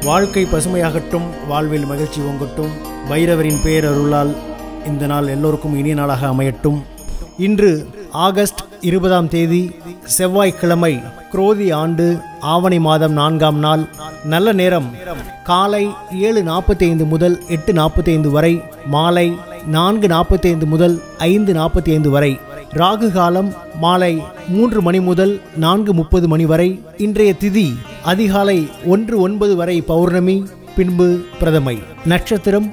வாழ்க்கை பசுமையாகட்டும், வாழ்வில் மகிழ்ச்சி ஓங்கட்டும். பைரவரின் பேரருளால் இந்த நாள் எல்லோருக்கும் இனிய நாளாக அமையட்டும். இன்று ஆகஸ்ட் 20ஆம் தேதி செவ்வாய்க்கிழமை, குரோதி ஆண்டு ஆவணி மாதம் 4ஆம் நாள். நல்ல நேரம் காலை 7:45 முதல் 8:45 வரை, மாலை 4:45 முதல் 5:45 வரை. ராகு காலம் மாலை 3 மணி முதல் 4:30 மணி வரை. இன்றைய திதி அதிகாலை 1:09 வரை பௌர்ணமி, பின்பு பிரதமை. நட்சத்திரம்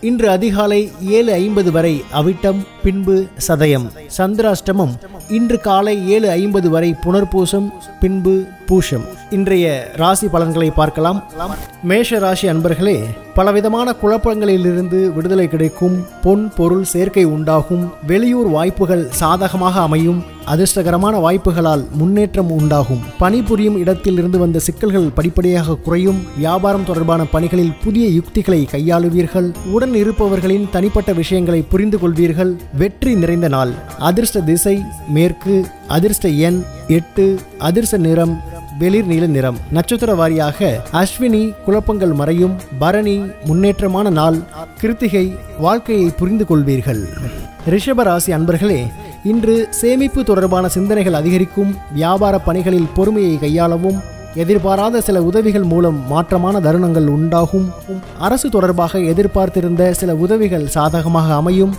இன்று அதிகாலை 7:50 வரை அவிட்டம், பின்பு சதயம். சந்திராஷ்டமம் இன்று காலை 7:50 வரை புனர்பூசம், பின்பு பூஷம். இன்றைய ராசி பலன்களை பார்க்கலாம். மேஷ ராசி அன்பர்களே, பலவிதமான குழப்பங்களிலிருந்து விடுதலை கிடைக்கும். பொன் பொருள் சேர்க்கை உண்டாகும். வெளியூர் வாய்ப்புகள் சாதகமாக அமையும். அதிர்ஷ்டகரமான வாய்ப்புகளால் முன்னேற்றம் உண்டாகும். பணிபுரியும் இடத்தில் இருந்து வந்த சிக்கல்கள் படிப்படியாக குறையும். வியாபாரம் தொடர்பான பணிகளில் புதிய யுக்திகளை கையாளுவீர்கள். உடன் இருப்பவர்களின் தனிப்பட்ட விஷயங்களை புரிந்து கொள்வீர்கள். வெற்றி நிறைந்த நாள். அதிர்ஷ்ட திசை மேற்கு. அதிர்ஷ்ட எண் 8. அதிர்ஷ்ட நிறம் வெளிர் நீல நிறம். நட்சத்திர வாரியாக அஸ்வினி குழப்பங்கள் மறையும். பரணி முன்னேற்றமான நாள். கிருத்திகை வாழ்க்கையை புரிந்து கொள்வீர்கள். ரிஷப ராசி அன்பர்களே, இன்று சேமிப்பு தொடர்பான சிந்தனைகள் அதிகரிக்கும். வியாபார பணிகளில் பொறுமையை கையாளவும். எதிர்பாராத சில உதவிகள் மூலம் மாற்றமான தருணங்கள் உண்டாகும். அரசு தொடர்பாக எதிர்பார்த்திருந்த சில உதவிகள் சாதகமாக அமையும்.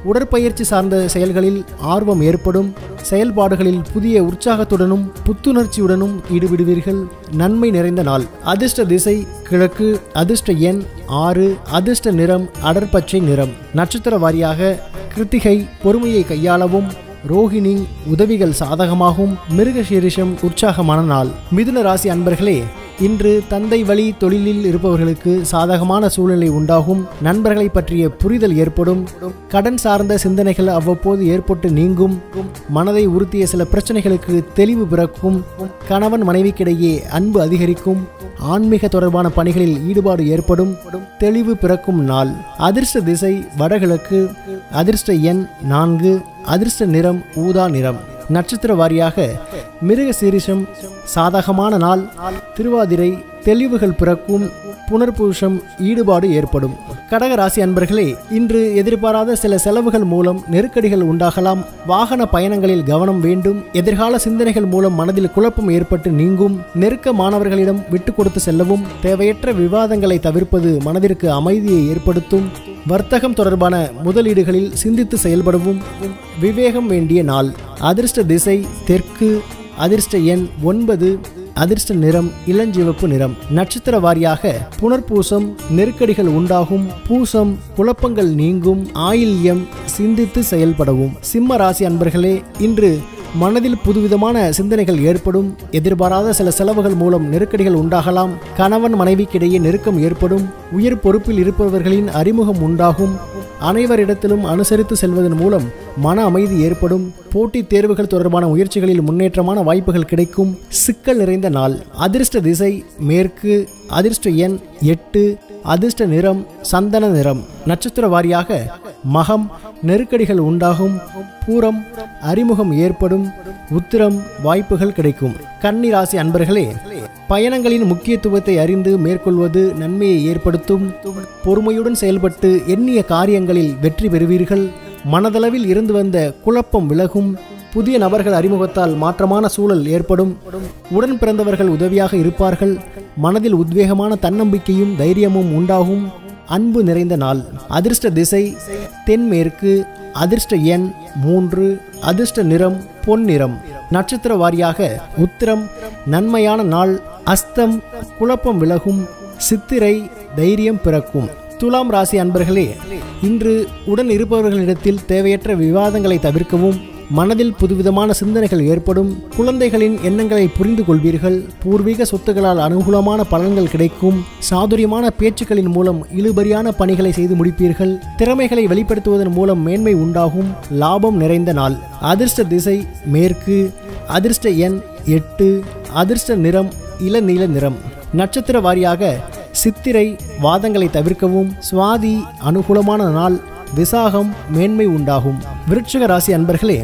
உடற்பயிற்சி சார்ந்த செயல்களில் ஆர்வம் ஏற்படும். செயல்பாடுகளில் புதிய உற்சாகத்துடனும் புத்துணர்ச்சியுடனும் ஈடுபடுவீர்கள். நன்மை நிறைந்த நாள். அதிர்ஷ்ட திசை கிழக்கு. அதிர்ஷ்ட எண் 6. அதிர்ஷ்ட நிறம் அடர்பச்சை நிறம். நட்சத்திர வாரியாக கிருத்திகை பொறுமையை கையாளவும். ரோஹிணி உதவிகள் சாதகமாகும். மிருகசீரிஷம் உற்சாகமான நாள். மிதுன ராசி அன்பர்களே, இன்று தந்தை வழி தொழிலில் இருப்பவர்களுக்கு சாதகமான சூழ்நிலை உண்டாகும். நண்பர்களை பற்றிய புரிதல் ஏற்படும். கடன் சார்ந்த சிந்தனைகள் அவ்வப்போது ஏற்பட்டு நீங்கும். மனதை உறுத்திய சில பிரச்சனைகளுக்கு தெளிவு பிறக்கும். கணவன் மனைவிக்கிடையே அன்பு அதிகரிக்கும். ஆன்மீக தொடர்பான பணிகளில் ஈடுபாடு ஏற்படும். தெளிவு பிறக்கும் நாள். அதிர்ஷ்ட திசை வடகிழக்கு. அதிர்ஷ்ட எண் 4. அதிர்ஷ்ட நிறம் ஊதா நிறம். நட்சத்திர வாரியாக மிருக சீரிஷம் சாதகமான நாள். திருவாதிரை தெளிவுகள் பிறக்கும். புனர்பூஷம் ஈடுபாடு ஏற்படும். கடக ராசி அன்பர்களே, இன்று எதிர்பாராத சில செலவுகள் மூலம் நெருக்கடிகள் உண்டாகலாம். வாகன பயணங்களில் கவனம் வேண்டும். எதிர்கால சிந்தனைகள் மூலம் மனதில் குழப்பம் ஏற்பட்டு நீங்கும். நெருக்க மாணவர்களிடம் விட்டு கொடுத்து செல்லவும். தேவையற்ற விவாதங்களை தவிர்ப்பது மனதிற்கு அமைதியை ஏற்படுத்தும். வர்த்தகம் தொடர்பான முதலீடுகளில் சிந்தித்து செயல்படவும். விவேகம் வேண்டிய நாள். அதிர்ஷ்ட திசை தெற்கு. அதிர்ஷ்ட எண் 9. அதிர்ஷ்ட நிறம் இளஞ்சிவப்பு நிறம். நட்சத்திர வாரியாக புனர்பூசம் நெருக்கடிகள் உண்டாகும். பூசம் குழப்பங்கள் நீங்கும். ஆயில்யம் சிந்தித்து செயல்படவும். சிம்ம ராசி அன்பர்களே, இன்று மனதில் புதுவிதமான சிந்தனைகள் ஏற்படும். எதிர்பாராத சில செலவுகள் மூலம் நெருக்கடிகள் உண்டாகலாம். கணவன் மனைவிக்கிடையே நெருக்கம் ஏற்படும். உயர் பொறுப்பில் இருப்பவர்களின் அறிமுகம் உண்டாகும். அனைவரிடத்திலும் அனுசரித்து செல்வதன் மூலம் மன அமைதி ஏற்படும். போட்டித் தேர்வுகள் தொடர்பான முயற்சிகளில் முன்னேற்றமான வாய்ப்புகள் கிடைக்கும். சிக்கல் நிறைந்த நாள். அதிர்ஷ்ட திசை மேற்கு. அதிர்ஷ்ட எண் 8. அதிர்ஷ்ட நிறம் சந்தன நிறம். நட்சத்திர வாரியாக மகம் நெருக்கடிகள் உண்டாகும். பூரம் அறிமுகம் ஏற்படும். உத்திரம் வாய்ப்புகள் கிடைக்கும். கன்னி ராசி அன்பர்களே, பயணங்களின் முக்கியத்துவத்தை அறிந்து மேற்கொள்வது நன்மையை ஏற்படுத்தும். பொறுமையுடன் செயல்பட்டு எண்ணிய காரியங்களில் வெற்றி பெறுவீர்கள். மனதளவில் இருந்து வந்த குழப்பம் விலகும். புதிய நபர்கள் அறிமுகத்தால் மாற்றமான சூழல் ஏற்படும். உடன் பிறந்தவர்கள் உதவியாக இருப்பார்கள். மனதில் உத்வேகமான தன்னம்பிக்கையும் தைரியமும் உண்டாகும். அன்பு நிறைந்த நாள். அதிர்ஷ்ட திசை தென்மேற்கு. அதிர்ஷ்ட எண் 3. அதிர்ஷ்ட நிறம் பொன் நிறம். நட்சத்திர வாரியாக உத்திரம் நன்மையான நாள். அஸ்தம் குழப்பம் விலகும். சித்திரை தைரியம் பிறக்கும். துலாம் ராசி அன்பர்களே, இன்று உடன் இருப்பவர்களிடத்தில் தேவையற்ற விவாதங்களை தவிர்க்கவும். மனதில் புதுவிதமான சிந்தனைகள் ஏற்படும். குழந்தைகளின் எண்ணங்களை புரிந்து கொள்வீர்கள். பூர்வீக சொத்துக்களால் அனுகூலமான பலன்கள் கிடைக்கும். சாதுரியமான பேச்சுக்களின் மூலம் இழுபறியான பணிகளை செய்து முடிப்பீர்கள். திறமைகளை வெளிப்படுத்துவதன் மூலம் மேன்மை உண்டாகும். லாபம் நிறைந்த நாள். அதிர்ஷ்ட திசை மேற்கு. அதிர்ஷ்ட எண் 8. அதிர்ஷ்ட நிறம் இளநீல நிறம். நட்சத்திர வாரியாக சித்திரை வாதங்களை தவிர்க்கவும். சுவாதி அனுகூலமான நாள். விசாகம் மேன்மை உண்டாகும். விருட்சிக ராசி அன்பர்களே,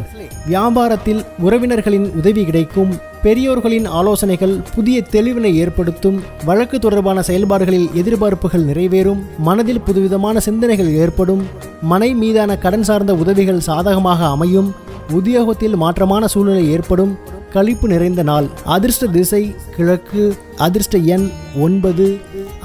வியாபாரத்தில் உறவினர்களின் உதவி கிடைக்கும். பெரியோர்களின் ஆலோசனைகள் புதிய தெளிவினை ஏற்படுத்தும். வழக்கு தொடர்பான செயல்பாடுகளில் எதிர்பார்ப்புகள் நிறைவேறும். மனதில் புதுவிதமான சிந்தனைகள் ஏற்படும். மனை மீதான கடன் சார்ந்த உதவிகள் சாதகமாக அமையும். உத்தியோகத்தில் மாற்றமான சூழ்நிலை ஏற்படும். களிப்பு நிறைந்த நாள். அதிர்ஷ்ட திசை கிழக்கு. அதிர்ஷ்ட எண் 9.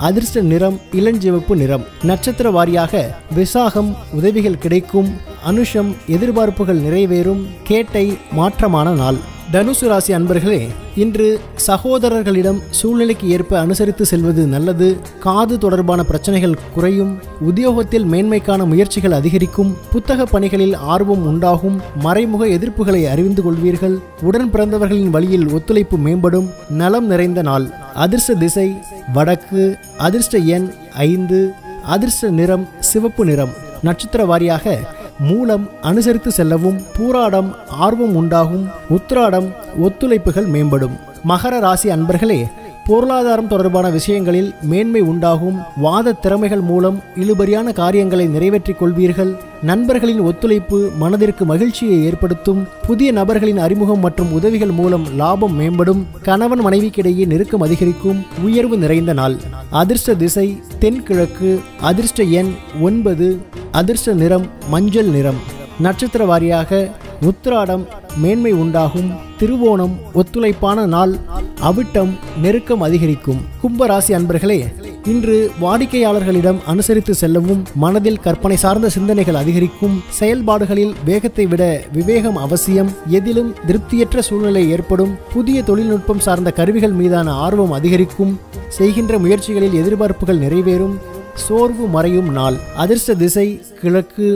அதிர்ஷ்ட நிறம் இளஞ்சிவப்பு நிறம். நட்சத்திர வாரியாக விசாகம் உதவிகள் கிடைக்கும். அனுஷம் எதிர்பார்ப்புகள் நிறைவேறும். கேட்டை மாற்றமான நாள். தனுசு ராசி அன்பர்களே, இன்று சகோதரர்களிடம் சூழ்நிலைக்கு ஏற்ப அனுசரித்து செல்வது நல்லது. காது தொடர்பான பிரச்சனைகள் குறையும். உத்தியோகத்தில் மேன்மைக்கான முயற்சிகள் அதிகரிக்கும். புத்தக பணிகளில் ஆர்வம் உண்டாகும். மறைமுக எதிர்ப்புகளை அறிந்து கொள்வீர்கள். உடன் பிறந்தவர்களின் வழியில் ஒத்துழைப்பு மேம்படும். நலம் நிறைந்த நாள். அதிர்ஷ்ட திசை வடக்கு. அதிர்ஷ்ட எண் 5. அதிர்ஷ்ட நிறம் சிவப்பு நிறம். நட்சத்திர வாரியாக மூலம் அனுசரித்து செல்லவும். பூராடம் ஆர்வம் உண்டாகும். உத்திராடம் ஒத்துழைப்புகள் மேம்படும். மகர ராசி அன்பர்களே, பொருளாதாரம் தொடர்பான விஷயங்களில் மேன்மை உண்டாகும். வாத திறமைகள் மூலம் இழுபறியான காரியங்களை நிறைவேற்றிக் கொள்வீர்கள். நண்பர்களின் ஒத்துழைப்பு மனதிற்கு மகிழ்ச்சியை ஏற்படுத்தும். புதிய நபர்களின் அறிமுகம் மற்றும் உதவிகள் மூலம் லாபம் மேம்படும். கணவன் மனைவிக்கிடையே நெருக்கம் அதிகரிக்கும். உயர்வு நிறைந்த நாள். அதிர்ஷ்ட திசை தென்கிழக்கு. அதிர்ஷ்ட எண் 9. அதிர்ஷ்ட நிறம் மஞ்சள் நிறம். நட்சத்திர வாரியாக உத்திராடம் மேன்மை உண்டாகும். திருவோணம் ஒத்துழைப்பான நாள். அவிட்டம் நெருக்கம் அதிகரிக்கும். கும்பராசி அன்பர்களே, இன்று வாடிக்கையாளர்களிடம் அனுசரித்து செல்லவும். மனதில் கற்பனை சார்ந்த சிந்தனைகள் அதிகரிக்கும். செயல்பாடுகளில் வேகத்தை விட விவேகம் அவசியம். எதிலும் திருப்தியற்ற சூழ்நிலை ஏற்படும். புதிய தொழில்நுட்பம் சார்ந்த கருவிகள் மீதான ஆர்வம் அதிகரிக்கும். செய்கின்ற முயற்சிகளில் எதிர்பார்ப்புகள் நிறைவேறும். சோர்வு மறையும் நாள். அதிர்ஷ்ட திசை கிழக்கு.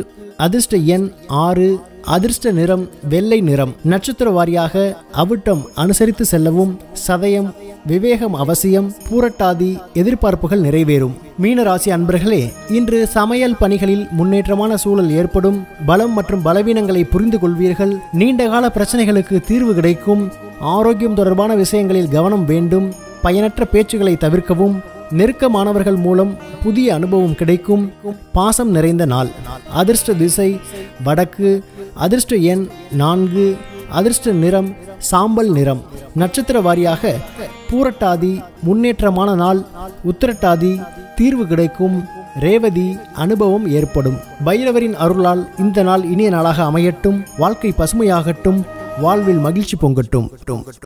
அதிர்ஷ்ட எண் 6. அதிர்ஷ்ட நிறம் வெள்ளை நிறம். நட்சத்திர வாரியாக அவிட்டம் அனுசரித்து செல்லவும். சதயம் விவேகம் அவசியம். பூரட்டாதி எதிர்பார்ப்புகள் நிறைவேறும். மீனராசி அன்பர்களே, இன்று சமையல் பணிகளில் முன்னேற்றமான சூழல் ஏற்படும். பலம் மற்றும் பலவீனங்களை புரிந்து கொள்வீர்கள். நீண்டகால பிரச்சனைகளுக்கு தீர்வு கிடைக்கும். ஆரோக்கியம் தொடர்பான விஷயங்களில் கவனம் வேண்டும். பயனற்ற பேச்சுகளை தவிர்க்கவும். நெருக்கமானவர்கள் மூலம் புதிய அனுபவம் கிடைக்கும். பாசம் நிறைந்த நாள். அதிர்ஷ்ட திசை வடக்கு. அதிர்ஷ்ட எண் 4. அதிர்ஷ்ட நிறம் சாம்பல் நிறம். நட்சத்திர வாரியாக பூரட்டாதி முன்னேற்றமான நாள். உத்திரட்டாதி தீர்வு கிடைக்கும். ரேவதி அனுபவம் ஏற்படும். பைரவரின் அருளால் இந்த நாள் இனிய நாளாக அமையட்டும். வாழ்க்கை பசுமையாகட்டும். வாழ்வில் மகிழ்ச்சி பொங்கட்டும்.